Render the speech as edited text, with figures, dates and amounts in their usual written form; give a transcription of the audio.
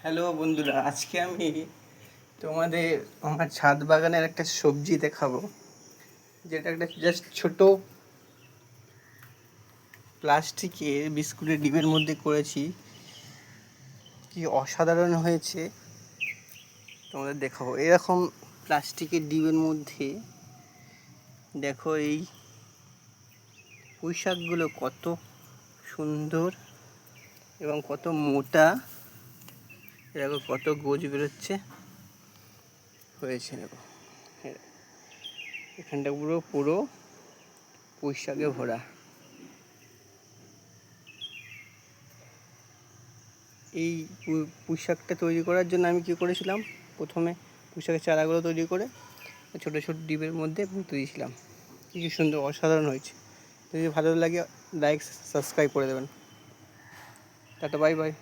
Hello বন্ধুরা, আজকে আমি তোমাদের আমার ছাদ বাগানের একটা সবজি দেখাবো, যেটা একটা জাস্ট ছোট প্লাস্টিকের বিস্কুটের ডিবের মধ্যে করেছি। কি অসাধারণ হয়েছে তোমাদের দেখাবো। এরকম প্লাস্টিকের ডিবের মধ্যে দেখো এই পুঁই শাকগুলো কত সুন্দর এবং কত মোটা, দেখো কত গোজ বেরোচ্ছে হয়েছে। দেখো এখানটা পুরো পুরো পুঁই শাকে ভরা। এই পুঁই শাকটা তৈরি করার জন্য আমি কী করেছিলাম, প্রথমে পুঁই শাকের চারাগুলো তৈরি করে ছোটো ছোটো ডিবের মধ্যে পুঁতে দিয়েছিলাম। কী সুন্দর, অসাধারণ হয়েছে। যদি ভালো লাগে লাইক সাবস্ক্রাইব করে দেবেন। Tata, bye bye.